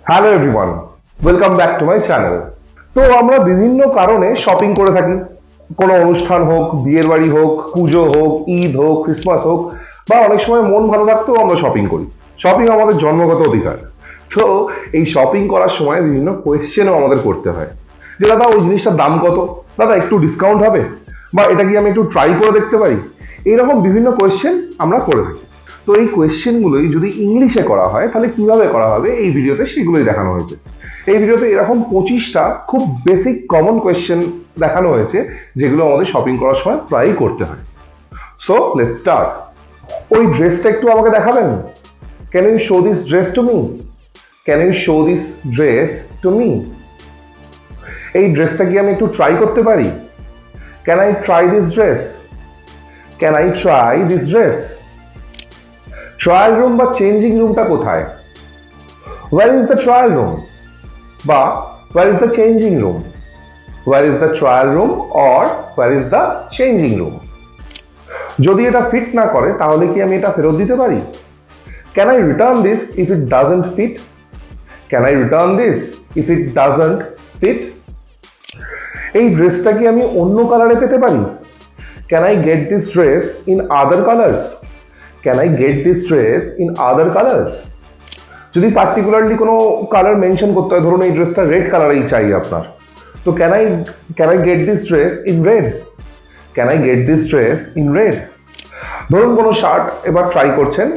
Hello everyone, welcome back to my channel. তো আমরা বিভিন্ন কারণে শপিং করে থাকি। কোনো অনুষ্ঠান হোক, বিয়ের বাড়ি হোক, পুজো হোক, ঈদ হোক, ক্রিসমাস হোক, বা অনেক সময় মন ভালো থাকতেও আমরা শপিং করি। শপিং আমাদের জন্মগত অধিকার। তো এই শপিং করার সময় বিভিন্ন কোয়েশ্চেনও আমাদের করতে হয়, যে দাদা ওই জিনিসটার দাম কত, দাদা একটু ডিসকাউন্ট হবে, বা এটা কি আমি একটু ট্রাই করে দেখতে পারি। এইরকম বিভিন্ন কোয়েশ্চেন আমরা করে থাকি। তো এই কোয়েশ্চেনগুলোই যদি ইংলিশে করা হয় তাহলে কিভাবে করা হবে এই ভিডিওতে সেগুলোই দেখানো হয়েছে। এই ভিডিওতে এরকম 25টা খুব বেসিক কমন কোয়েশ্চেন দেখানো হয়েছে, যেগুলো আমাদের শপিং করার সময় প্রায়ই করতে হয়। So let's start. ওই ড্রেসটা একটু আমাকে দেখাবেন? Can you show this dress to me? Can you show this dress to me? এই ড্রেসটা কি আমি একটু ট্রাই করতে পারি? Can I try this dress? Can I try this dress? Trial room বা চেঞ্জিং রুমটা কোথায়? Where is the trial room? বা where is the changing room? Where is the trial room or where is the changing room? যদি এটা fit না করে তাহলে কি আমি এটা ফেরত দিতে পারি? Can I return this if it doesn't fit? Can I return this if it doesn't fit? এই ড্রেসটা কি আমি অন্য কালারে পেতে পারি? Can I get this dress in other colours? Can I get this dress in other colors? যদি particularly কোনো কালার মেনশন করতে হয়, ধরুন এই ড্রেসটা রেড কালারেই চাই আপনার, তো can I get this dress in red? Can I get this dress in red? ধরুন কোনো শার্ট এবার ট্রাই করছেন,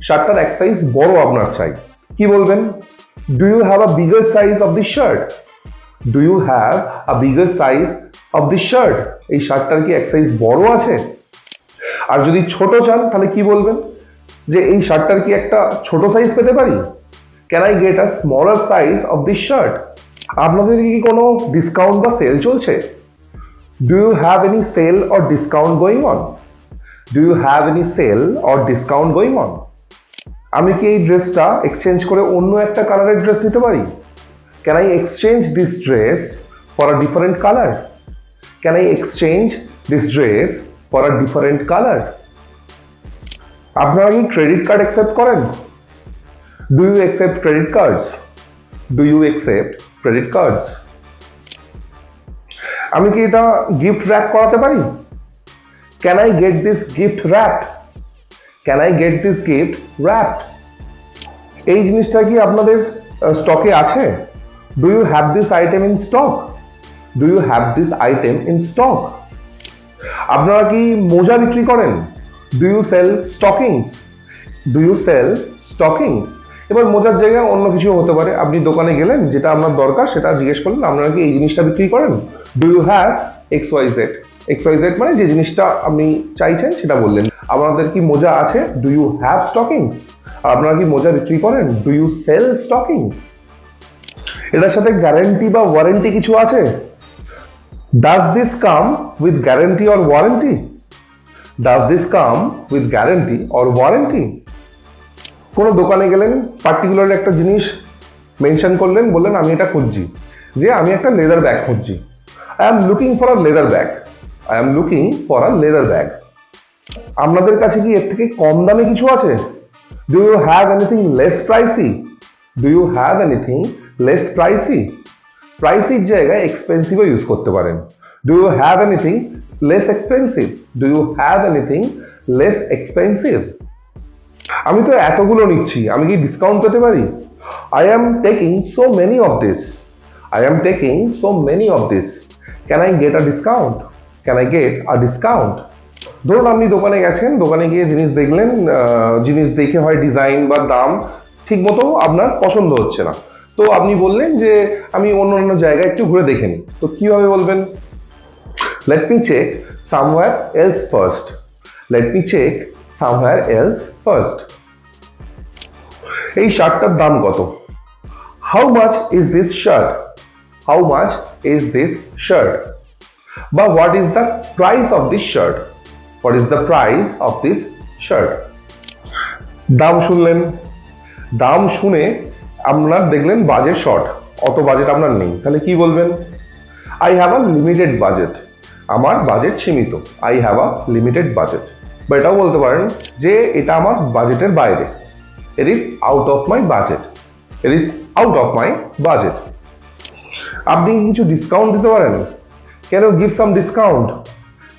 শার্টটার এক সাইজ বড় আপনার চাই, কি বলবেন? Do you have a bigger size of this shirt? Do you have a bigger size of this shirt? এই শার্টটার কি এক সাইজ বড় আছে? আর যদি ছোট চান তাহলে কি বলবেন? যে এই শার্টটার কি একটা ছোট সাইজ পেতে পারি? Can I get a smaller size of this shirt? আপনাদের কি কোনো ডিসকাউন্ট বা সেল চলছে? Do you have any sale or discount going on? Do you have any sale or discount going on? আমি কি এই ড্রেসটা এক্সচেঞ্জ করে অন্য একটা কালারের ড্রেস নিতে পারি? Can I exchange this dress for a different colour? Can I exchange this dress for a different colour? আপনারা কি ক্রেডিট কার্ড অ্যাকসেপ্ট করেন? Do you accept credit cards? Do you accept credit cards? আমি কি এটা gift wrap করাতে পারি? Can I get this gift wrapped? Can I get this gift wrapped? এই জিনিসটা কি আপনাদের স্টকে আছে? Do you have this item in stock? Do you have this item in stock? আপনারা কি মোজা বিক্রি করেন? Do you sell stockings? Do you sell stockings? এবার মোজার জায়গায় অন্য কিছু হতে পারে, আপনি দোকানে গেলেন, যেটা আপনার দরকার সেটা জিজ্ঞেস করলেন, আপনারা কি এই জিনিসটা বিক্রি করেন? Do you have X Y Z? X Y Z মানে যে জিনিসটা আপনি চাইছেন সেটা বললেন। আপনাদের কি মোজা আছে? Do you have stockings? আপনারা কি মোজা বিক্রি করেন? Do you sell stockings? এটার সাথে গ্যারান্টি বা ওয়ারেন্টি কিছু আছে? Does this come with guarantee or warranty? Does this come with guarantee or warranty? কোনো দোকানে গেলেন, পার্টিকুলার একটা জিনিস মেনশন করলেন, বললেন আমি এটা খুঁজছি, যে আমি একটা লেদার ব্যাগ খুঁজছি। I am looking for a leather bag. I am looking for a leather bag. আপনাদের কাছে কি এর থেকে কম দামে কিছু আছে? Do you have anything less pricey? Do you have anything less pricey? প্রাইসির জায়গায় এক্সপেন্সিভও ইউজ করতে পারেন। Do you have anything less expensive? Do you have anything less expensive? আমি তো এতগুলো নিচ্ছি, আমি কি ডিসকাউন্ট পেতে পারি? I am taking so many of this. I am taking so many of this. Can I get a discount? Can I get a discount? ধরুন আপনি দোকানে গেছেন, দোকানে গিয়ে জিনিস দেখলেন, জিনিস দেখে হয় ডিজাইন বা দাম ঠিক মতো আপনার পছন্দ হচ্ছে না, তো আপনি বললেন যে আমি অন্য জায়গায় একটু ঘুরে দেখে নিই। তো কিভাবে বলবেন? Let me check somewhere else first. Let me check somewhere else first. এই শার্টটার দাম কত? How much is this shirt? How much is this shirt? বা what is the price of this shirt? What is the price of this shirt? দাম শুনলেন, দাম শুনে আপনার দেখলেন বাজেট শর্ট, অত বাজেট আপনার নেই, তাহলে কি বলবেন? I have a limited budget. আমার বাজেট সীমিত। I have a limited budget. বা এটাও বলতে পারেন যে এটা আমার বাজেটের বাইরে। It is out of my budget. It is out of my budget. আপনি কি কিছু ডিসকাউন্ট দিতে পারেন? Can you give some discount?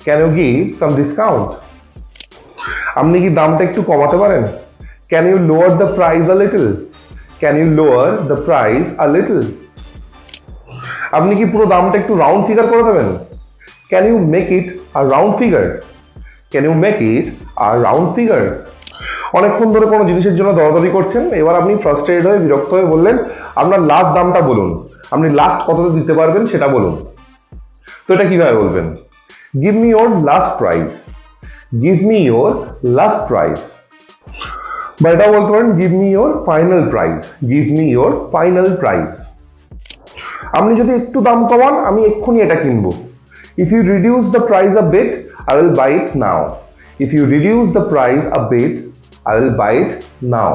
Can you give some discount? আপনি কি দামটা একটু কমাতে পারেন? Can you lower the price a little? Can you lower the price a little? আপনি কি পুরো দামটা একটু রাউন্ড ফিগার করে দেবেন? Can you make it a round figure? Can you make it a round figure? অনেকক্ষণ ধরে কোনো জিনিসের জন্য দরদারি করছেন, এবার আপনি ফ্রাস্ট্রেটেড হয়ে বিরক্ত হয়ে বললেন আপনার লাস্ট দামটা বলুন, আপনি লাস্ট কতটা দিতে পারবেন সেটা বলুন। তো এটা কিভাবে বলবেন? Give me your last price. Give me your last price. বা এটাও বলতে পারেন give me your final price. Give me your final price. আপনি যদি একটু দাম কমান আমি এক্ষুনি এটা কিনবো। If you reduce the price a bit I will buy it now. If you reduce the price a bit I will buy it now.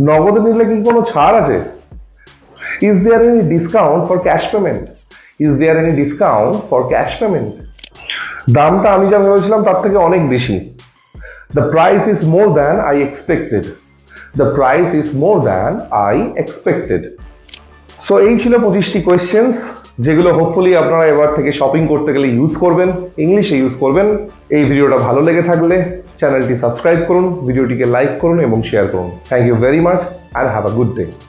নগদে নিলে কি কোনো ছাড় আছে? Is there any discount for cash payment? Is there any discount for cash payment? দামটা আমি যা ভেবেছিলাম তার থেকে অনেক বেশি। The price is more than I expected. The price is more than I expected. So এই ছিল 25টি কোয়েশ্চেন্স, যেগুলো হোপফুলি আপনারা এবার থেকে শপিং করতে গেলে ইউজ করবেন, ইংলিশে ইউজ করবেন। এই ভিডিওটা ভালো লেগে থাকলে চ্যানেলটি সাবস্ক্রাইব করুন, ভিডিওটিকে লাইক করুন এবং শেয়ার করুন। Thank you very much and have a good day.